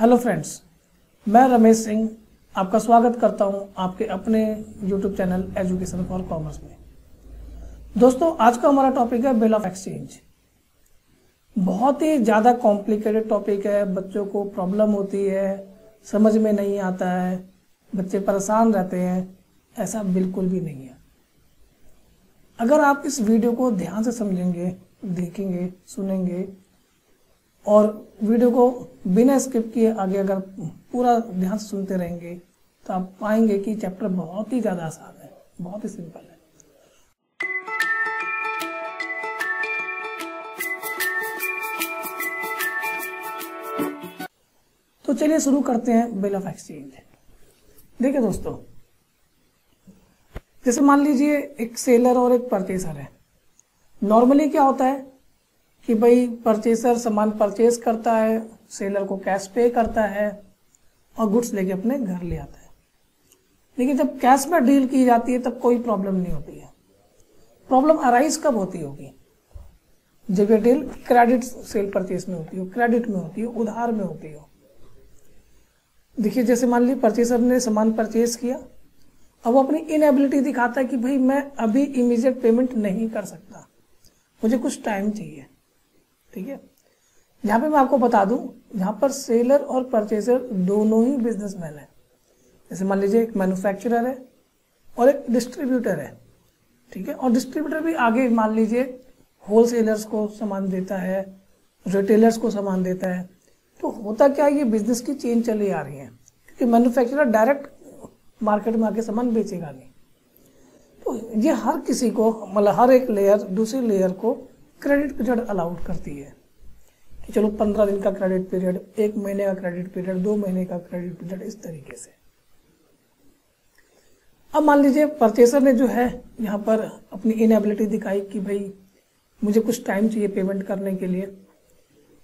Hello friends, मैं रमेश सिंह आपका स्वागत करता हूं आपके अपने YouTube channel education for commerce में। दोस्तों, आज का हमारा टॉपिक है बिल ऑफ एक्सचेंज। बहुत ही ज़्यादा कॉम्प्लिकेटेड टॉपिक है, बच्चों को प्रॉब्लम होती है, समझ में नहीं आता है, बच्चे परेशान रहते हैं। ऐसा बिल्कुल भी नहीं है। अगर आप इस वीडियो को ध्यान से समझेंगे, देखेंगे, सुनेंगे और वीडियो को बिना स्किप किए आगे अगर पूरा ध्यान से सुनते रहेंगे तो आप पाएंगे कि चैप्टर बहुत ही ज़्यादा आसान है, बहुत ही सिंपल है। तो चलिए शुरू करते हैं बिल ऑफ एक्सचेंज। देखिए दोस्तों, जैसे मान लीजिए एक सेलर और एक परचेसर है। नॉर्मली क्या होता है कि भाई परचेसर सामान परचेस करता है, सेलर को कैश पे करता है और गुड्स लेके अपने घर ले आता है। लेकिन जब कैश में डील की जाती है तब कोई प्रॉब्लम नहीं होती है। प्रॉब्लम अराइज कब होती होगी? जब ये डील क्रेडिट सेल परचेस में होती हो, क्रेडिट में होती हो, उधार में होती हो। देखिए, जैसे मान लीजिए परचेसर ने सामान परचेस किया, अब वो अपनी इनएबिलिटी दिखाता है कि भाई मैं अभी इमीडिएट पेमेंट नहीं कर सकता, मुझे कुछ टाइम चाहिए। ठीक है, यहाँ पे मैं आपको बता दूं, यहाँ पर सेलर और परचेसर दोनों ही बिजनेसमैन है। जैसे मान लीजिए एक मैन्युफैक्चरर है और एक डिस्ट्रीब्यूटर है। ठीक है, और डिस्ट्रीब्यूटर भी आगे मान लीजिए होलसेलर्स को सामान देता है, रिटेलर्स को सामान देता है। तो होता क्या है, ये बिजनेस की चेन चली आ रही है, क्योंकि मैन्युफैक्चरर डायरेक्ट मार्केट में आके सामान बेचेगा नहीं। तो ये हर किसी को, मतलब हर एक लेयर दूसरी लेयर को क्रेडिट पीरियड अलाउड करती है कि चलो 15 दिन का क्रेडिट पीरियड, 1 महीने का क्रेडिट पीरियड, 2 महीने का क्रेडिट पीरियड, इस तरीके से। अब मान लीजिए परचेसर ने जो है यहाँ पर अपनी इनएबिलिटी दिखाई कि भाई मुझे कुछ टाइम चाहिए पेमेंट करने के लिए।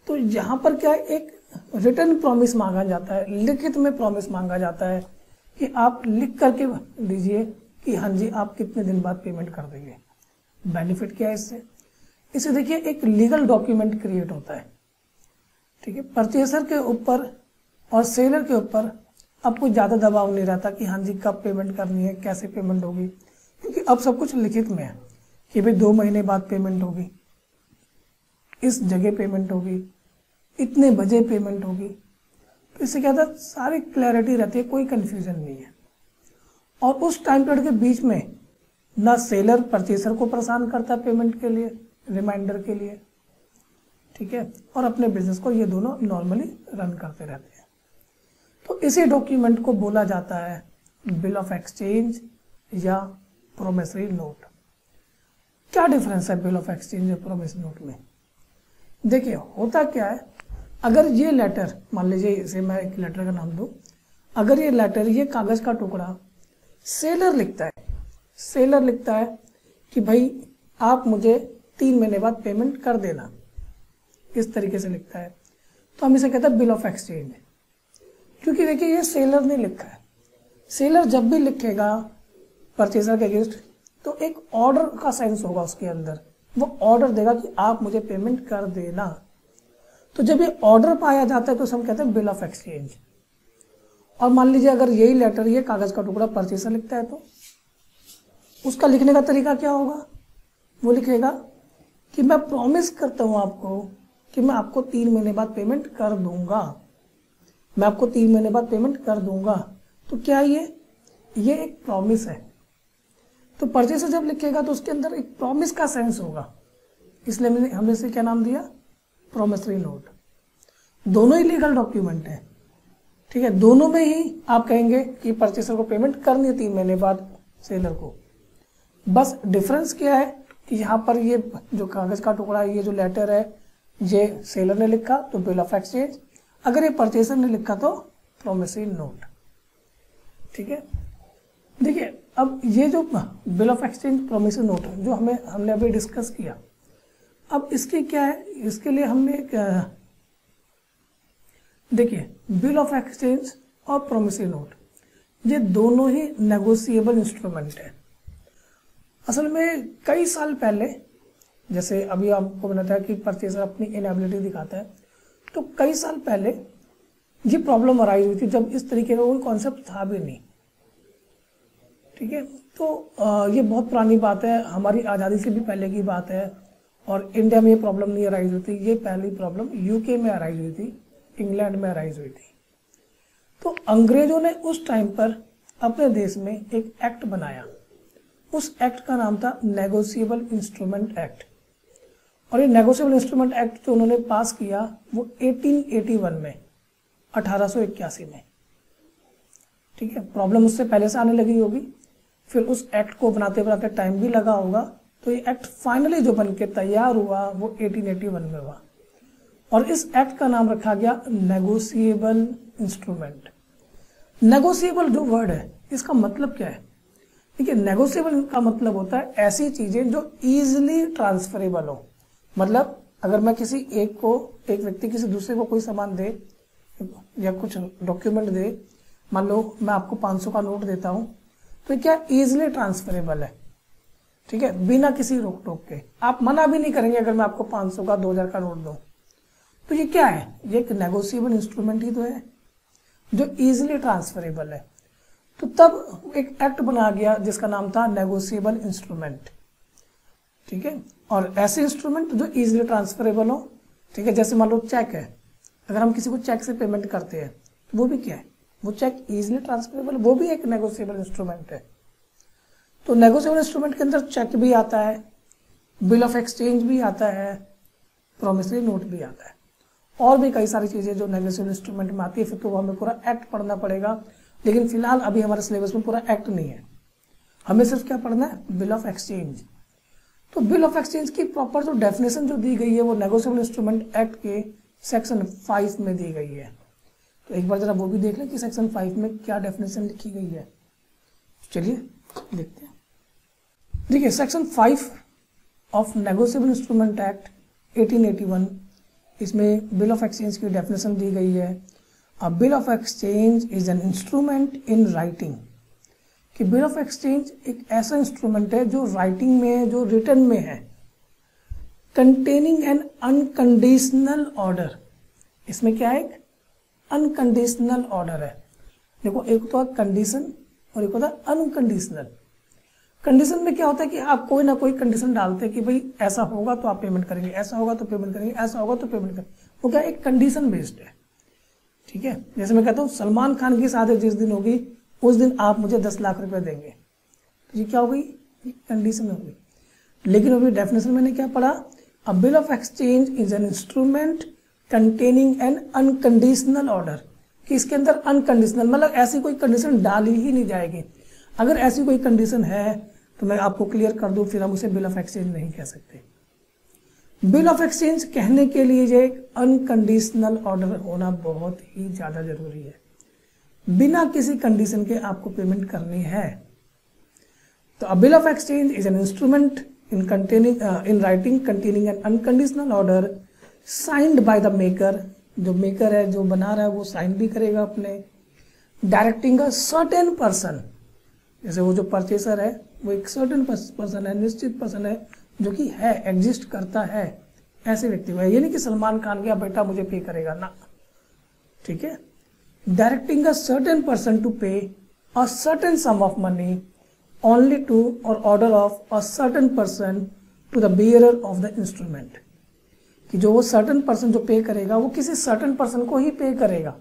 तो यहाँ पर क्या है, एक रिटर्न प्रॉमिस मांगा जाता है, लिखित में प्रॉमिस मांगा जाता है कि आप लिख करके दीजिए कि हाँ जी आप कितने दिन बाद पेमेंट कर देंगे। बेनिफिट क्या है इससे देखिए एक लीगल डॉक्यूमेंट क्रिएट होता है। ठीक है, परचेसर के ऊपर और सेलर के ऊपर अब कोई ज़्यादा दबाव नहीं रहता कि हाँ जी कब पेमेंट करनी है, कैसे पेमेंट होगी, क्योंकि अब सब कुछ लिखित में है कि भाई 2 महीने बाद पेमेंट होगी, इस जगह पेमेंट होगी, इतने बजे पेमेंट होगी। तो इससे क्या होता है, सारी क्लैरिटी रहती है, कोई कन्फ्यूजन नहीं है। और उस टाइम पीरियड के बीच में ना सेलर परचेसर को परेशान करता पेमेंट के लिए, रिमाइंडर के लिए। ठीक है, और अपने बिजनेस को ये दोनों नॉर्मली रन करते रहते हैं। तो इसी डॉक्यूमेंट को बोला जाता है बिल ऑफ एक्सचेंज या प्रोमिसरी नोट। क्या डिफरेंस है बिल ऑफ एक्सचेंज और प्रोमिसरी नोट में? देखिए, होता क्या है, अगर ये लेटर, मान लीजिए इसे मैं एक लेटर का नाम दूं, अगर ये लेटर, ये कागज का टुकड़ा सेलर लिखता है कि भाई आप मुझे 3 महीने बाद पेमेंट कर देना, इस तरीके से लिखता है, तो हम इसे कहते हैं बिल ऑफ एक्सचेंज। क्योंकि देखिए ये सेलर ने लिखा है। सेलर जब भी लिखेगा परचेसर के अगेंस्ट तो एक ऑर्डर का सेंस होगा उसके अंदर, वो ऑर्डर देगा कि आप मुझे पेमेंट कर देना। तो जब ये ऑर्डर पाया जाता है तो हम कहते हैं बिल ऑफ एक्सचेंज। और मान लीजिए अगर यही लेटर, ये कागज का टुकड़ा परचेसर लिखता है तो उसका लिखने का तरीका क्या होगा? वो लिखेगा कि मैं प्रॉमिस करता हूं आपको कि मैं आपको 3 महीने बाद पेमेंट कर दूंगा, मैं आपको 3 महीने बाद पेमेंट कर दूंगा। तो क्या ये एक प्रॉमिस है। तो परचेसर जब लिखेगा तो उसके अंदर एक प्रॉमिस का सेंस होगा, इसलिए हमने इसे क्या नाम दिया, प्रोमिसरी नोट। दोनों ही लीगल डॉक्यूमेंट है। ठीक है, दोनों में ही आप कहेंगे कि परचेसर को पेमेंट करनी है 3 महीने बाद सेलर को। बस डिफरेंस क्या है कि यहाँ पर ये जो कागज का टुकड़ा, ये जो लेटर है, ये सेलर ने लिखा तो बिल ऑफ एक्सचेंज, अगर ये परचेसर ने लिखा तो प्रोमिसरी नोट। ठीक है, देखिए अब ये जो bill of exchange promissory note जो हमने अभी डिस्कस किया, अब इसकी क्या है, इसके लिए हमने देखिए बिल ऑफ एक्सचेंज और प्रोमिसरी नोट ये दोनों ही नेगोशिएबल इंस्ट्रूमेंट है। असल में कई साल पहले, जैसे अभी आपको बताया कि परचेसर अपनी इनएबिलिटी दिखाता है, तो कई साल पहले ये प्रॉब्लम अराइज हुई थी जब इस तरीके का कोई कॉन्सेप्ट था भी नहीं। ठीक है, तो ये बहुत पुरानी बात है, हमारी आज़ादी से भी पहले की बात है, और इंडिया में ये प्रॉब्लम नहीं अराइज हुई थी। ये पहली प्रॉब्लम यूके में अराइज हुई थी, इंग्लैंड में अराइज हुई थी। तो अंग्रेजों ने उस टाइम पर अपने देश में एक एक्ट बनाया, उस एक्ट का नाम था नेगोशिएबल इंस्ट्रूमेंट एक्ट। और ये नेगोशिएबल इंस्ट्रूमेंट एक्ट जो उन्होंने पास किया वो 1881 में, 1881 में। ठीक है, प्रॉब्लम उससे पहले से आने लगी होगी, फिर उस एक्ट को बनाते बनाते टाइम भी लगा होगा, तो ये एक्ट फाइनली जो बन के तैयार हुआ वो 1881 में हुआ, और इस एक्ट का नाम रखा गया नेगोशिएबल इंस्ट्रूमेंट। नेगोशिएबल जो वर्ड है इसका मतलब क्या है? देखिए, नेगोशिएबल का मतलब होता है ऐसी चीजें जो इजीली ट्रांसफरेबल हो। मतलब अगर मैं किसी एक व्यक्ति किसी दूसरे को कोई सामान दे या कुछ डॉक्यूमेंट दे, मान लो मैं आपको 500 का नोट देता हूं, तो क्या इजीली ट्रांसफरेबल है। ठीक है, बिना किसी रोक टोक के, आप मना भी नहीं करेंगे अगर मैं आपको 500 का 2000 का नोट दूं। तो ये क्या है? ये एक नेगोशिएबल इंस्ट्रूमेंट ही तो है जो इजीली ट्रांसफरेबल है। तो तब एक एक्ट बना गया जिसका नाम था नेगोशिएबल इंस्ट्रूमेंट। ठीक है, और ऐसे इंस्ट्रूमेंट जो इजीली ट्रांसफरेबल हो। ठीक है, जैसे मान लो चेक है, अगर हम किसी को चेक से पेमेंट करते हैं तो वो भी क्या है? वो चेक इजीली ट्रांसफरेबल, वो भी एक नेगोशिएबल इंस्ट्रूमेंट है। तो नेगोशिएबल इंस्ट्रूमेंट के अंदर चेक भी आता है, बिल ऑफ एक्सचेंज भी आता है, प्रोमिसरी नोट भी आता है, और भी कई सारी चीजें जो नेगोशिएबल इंस्ट्रूमेंट में आती है। फिर तो हमें पूरा एक्ट पढ़ना पड़ेगा, लेकिन फिलहाल अभी हमारे सिलेबस में पूरा एक्ट नहीं है, हमें सिर्फ क्या पढ़ना है? Bill of exchange. तो बिल ऑफ एक्सचेंज की प्रॉपर जो डेफिनेशन जो दी गई है वो नेगोशिएबल इंस्ट्रूमेंट एक्ट के सेक्शन 5 में दी गई है। तो एक बार जरा वो भी देख लें कि सेक्शन 5 में क्या डेफिनेशन लिखी गई है। चलिए देखते हैं। देखिए, section 5 of negotiable instrument act 1881, इसमें बिल ऑफ एक्सचेंज की डेफिनेशन दी गई है। अ bill of exchange is an instrument in writing, कि बिल ऑफ एक्सचेंज एक ऐसा इंस्ट्रूमेंट है जो राइटिंग में है, जो रिटर्न में है, कंटेनिंग एन अनकंडीशनल ऑर्डर। इसमें क्या है? एक अनकंडीशनल ऑर्डर है। देखो, एक तो कंडीशन और एक होता है अनकंडीशनल। कंडीशन में क्या होता है कि आप कोई ना कोई कंडीशन डालते हैं कि भाई ऐसा होगा तो आप पेमेंट करेंगे, ऐसा होगा तो पेमेंट करेंगे, ऐसा होगा तो पेमेंट करेंगे। वो क्या? एक कंडीशन बेस्ड है। ठीक है, जैसे मैं कहता हूँ सलमान खान की शादी जिस दिन होगी उस दिन आप मुझे 10 लाख रुपए देंगे, तो ये क्या हो गई? कंडीशन हो गई। लेकिन अभी डेफिनेशन मैंने क्या पढ़ा? अ bill of exchange is an instrument containing N unconditional order, कि इसके अंदर अनकंडीशनल मतलब ऐसी कोई कंडीशन डाली ही नहीं जाएगी। अगर ऐसी कोई कंडीशन है तो मैं आपको क्लियर कर दूं, फिर हम उसे बिल ऑफ एक्सचेंज नहीं कह सकते। बिल ऑफ एक्सचेंज कहने के लिए ये एक अनकंडीशनल ऑर्डर होना बहुत ही ज्यादा जरूरी है। बिना किसी कंडीशन के आपको पेमेंट करनी है। तो अ bill of exchange is an instrument in writing containing N unconditional order signed by the maker. जो मेकर है, जो बना रहा है, वो साइन भी करेगा अपने। डायरेक्टिंग अ सर्टेन पर्सन, जैसे वो जो परचेसर है वो एक सर्टेन पर्सन है, निश्चित पर्सन है, जो कि है, एग्जिस्ट करता है, ऐसे व्यक्ति को है। ये नहीं कि सलमान खान का बेटा मुझे पे करेगा ना। ठीक है, directing a certain person to pay a certain sum of money only to or order of a certain person to the bearer of the instrument, कि जो वो सर्टेन पर्सन जो पे करेगा वो किसी सर्टेन पर्सन को ही पे करेगा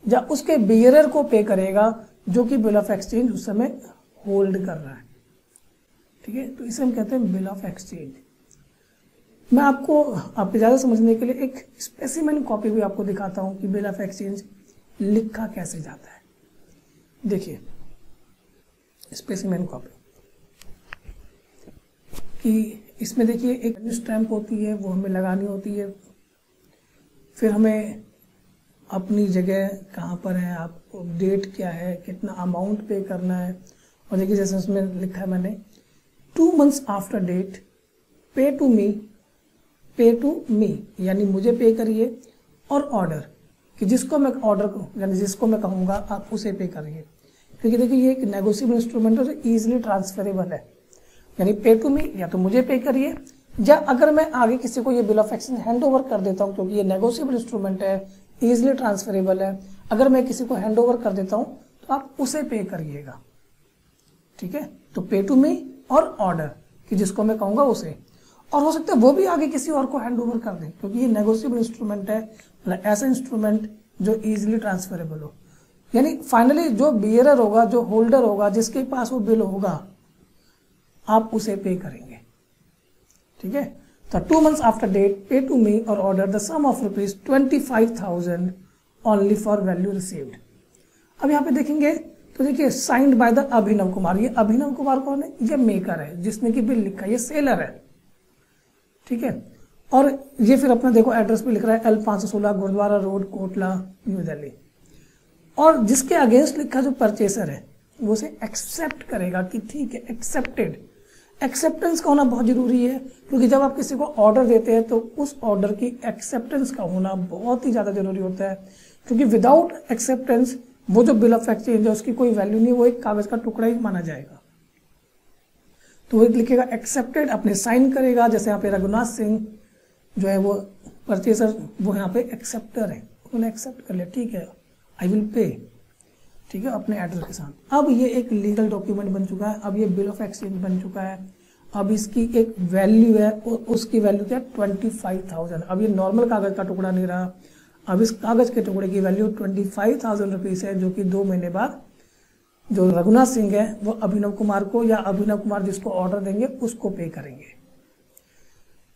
या उसके बियरर को पे करेगा, जो कि बिल ऑफ एक्सचेंज उस समय होल्ड कर रहा है। ठीक है, तो इसे हम कहते हैं बिल ऑफ एक्सचेंज। मैं आपको आपके ज़्यादा समझने के लिए एक स्पेसिमेन कॉपी भी आपको दिखाता हूं कि बिल ऑफ एक्सचेंज लिखा कैसे जाता है। देखिए, स्पेसिमेन कॉपी कि इसमें देखिए एक स्टैंप होती है, वो हमें लगानी होती है। फिर हमें अपनी जगह कहाँ पर है, आपको डेट क्या है, कितना अमाउंट पे करना है, और देखिए जैसे उसमें लिखा है मैंने 2 months after date pay to मी, यानी मुझे पे करिए, और ऑर्डर कि जिसको मैं ऑर्डर यानी जिसको मैं कहूँगा आप उसे पे करिए। क्योंकि देखिए ये एक नेगोशिएबल इंस्ट्रूमेंट है जो इजीली ट्रांसफरेबल है, यानी पे टू मी, या तो मुझे पे करिए, या अगर मैं आगे किसी को ये bill of exchange hand over कर देता हूँ, क्योंकि ये नेगोशिएबल इंस्ट्रूमेंट है, ईजिली ट्रांसफरेबल है, अगर मैं किसी को हैंड ओवर कर देता हूं तो आप उसे पे करिएगा, ठीक है। तो पे टू मी और ऑर्डर कि जिसको मैं कहूंगा उसे, और हो सकता है वो भी आगे किसी और को हैंड ओवर कर दे, क्योंकि ये नेगोशिएबल इंस्ट्रूमेंट है, मतलब ऐसा इंस्ट्रूमेंट जो इजीली ट्रांसफरेबल हो। यानी फाइनली जो बियरर होगा, जो होल्डर होगा, जिसके पास वो बिल होगा, आप उसे पे करेंगे, ठीक है। तो 2 months after date pay to me और order the sum of ₹25,000 only for value received. अब यहाँ पे देखेंगे तो देखिए signed by the Abhinav Kumar. ये अभिनव कुमार कौन है? ये मेकर है जिसने कि बिल लिखा है, ये सेलर है, ठीक है। और ये फिर अपना देखो एड्रेस भी लिख रहा है L516 Gurudwara road, Kotla, new Delhi. और जिसके अगेंस्ट लिखा जो परचेसर है वो उसे एक्सेप्ट करेगा कि ठीक है, एक्सेप्टेड। एक्सेप्टेंस का होना बहुत जरूरी है, क्योंकि जब आप किसी को ऑर्डर देते हैं तो उस ऑर्डर की एक्सेप्टेंस का होना बहुत ही ज्यादा जरूरी होता है, क्योंकि विदाउट एक्सेप्टेंस वो जो बिल ऑफ एक्सचेंज है उसकी कोई वैल्यू नहीं, वो एक कागज का टुकड़ा ही माना जाएगा। तो वो लिखेगा एक्सेप्टेड, अपने साइन करेगा। जैसे यहाँ पे रघुनाथ सिंह जो है वो परचेसर, वो यहाँ पे एक्सेप्टर है, उन्होंने एक्सेप्ट कर लिया, ठीक है, आई विल पे, ठीक है, अपने एड्रेस के साथ। अब ये एक लीगल डॉक्यूमेंट बन चुका है, अब ये बिल ऑफ एक्सचेंज बन चुका है। अब इसकी एक वैल्यू है, उसकी वैल्यू क्या है? 25,000। अब ये नॉर्मल कागज का टुकड़ा नहीं रहा, अब इस कागज के टुकड़े की वैल्यू 25,000 रुपीज है, जो कि 2 महीने बाद जो रघुनाथ सिंह है वो अभिनव कुमार को, या अभिनव कुमार जिसको ऑर्डर देंगे उसको पे करेंगे।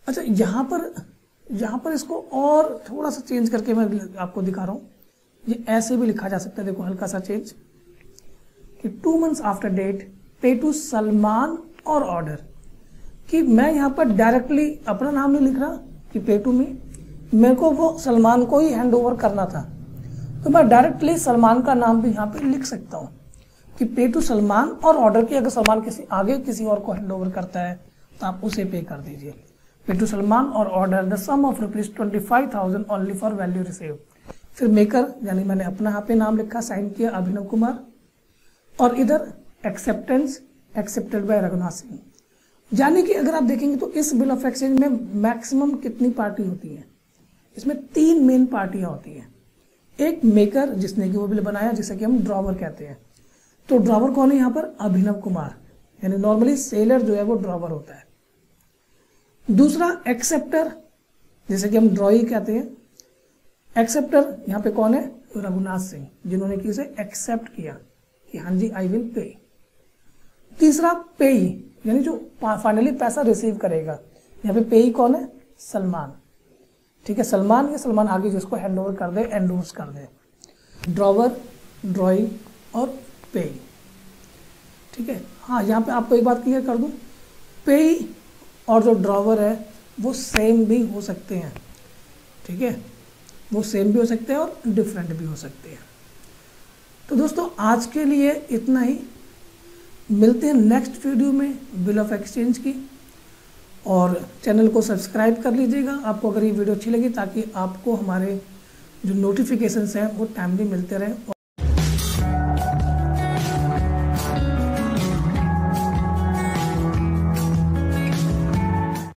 अच्छा, यहाँ पर इसको और थोड़ा सा चेंज करके मैं आपको दिखा रहा हूँ। ये ऐसे भी लिखा जा सकता है, देखो हल्का सा चेंज, कि 2 months after date pay to Salman और ऑर्डर, कि मैं यहाँ पर डायरेक्टली अपना नाम नहीं लिख रहा कि पे टू मी, मेरे को वो सलमान को ही हैंड ओवर करना था, तो मैं डायरेक्टली सलमान का नाम भी यहाँ पे लिख सकता हूँ कि पे टू सलमान और ऑर्डर की, अगर सलमान किसी और को हैंड ओवर करता है तो आप उसे पे कर दीजिए। पे टू सलमान और order the sum of ₹25,000 only for value receive. फिर मेकर यानी मैंने अपना यहाँ पे नाम लिखा, साइन किया अभिनव कुमार, और इधर acceptance accepted by Raghunath Singh. यानी कि अगर आप देखेंगे तो इस बिल ऑफ एक्सचेंज में मैक्सिमम कितनी पार्टी होती है? इसमें 3 मेन पार्टियां होती हैं। एक मेकर जिसने कि वो बिल बनाया, जिसे कि हम ड्रॉवर कहते हैं। तो ड्रॉवर कौन है यहाँ पर? अभिनव कुमार, यानी नॉर्मली सेलर जो है वो ड्रॉवर होता है। दूसरा एक्सेप्टर, जैसे कि हम ड्रॉई कहते हैं। एक्सेप्टर यहाँ पे कौन है? रघुनाथ सिंह, जिन्होंने कि उसे एक्सेप्ट किया कि हाँ जी आई विल पे। तीसरा पेई, यानी जो फाइनली पैसा रिसीव करेगा। यहाँ पे पेई कौन है? सलमान, ठीक है, सलमान या सलमान आगे जिसको हैंड ओवर कर दे, एंडोर्स कर दे। ड्रॉवर, ड्रॉई और पेई, ठीक है। हाँ, यहाँ पे आपको एक बात क्लियर कर दूं, पेई और जो ड्रॉवर है वो सेम भी हो सकते हैं, ठीक है, वो सेम भी हो सकते हैं और डिफरेंट भी हो सकते हैं। तो दोस्तों आज के लिए इतना ही, मिलते हैं नेक्स्ट वीडियो में बिल ऑफ एक्सचेंज की, और चैनल को सब्सक्राइब कर लीजिएगा आपको अगर ये वीडियो अच्छी लगी, ताकि आपको हमारे जो नोटिफिकेशंस हैं वो टाइमली मिलते रहें।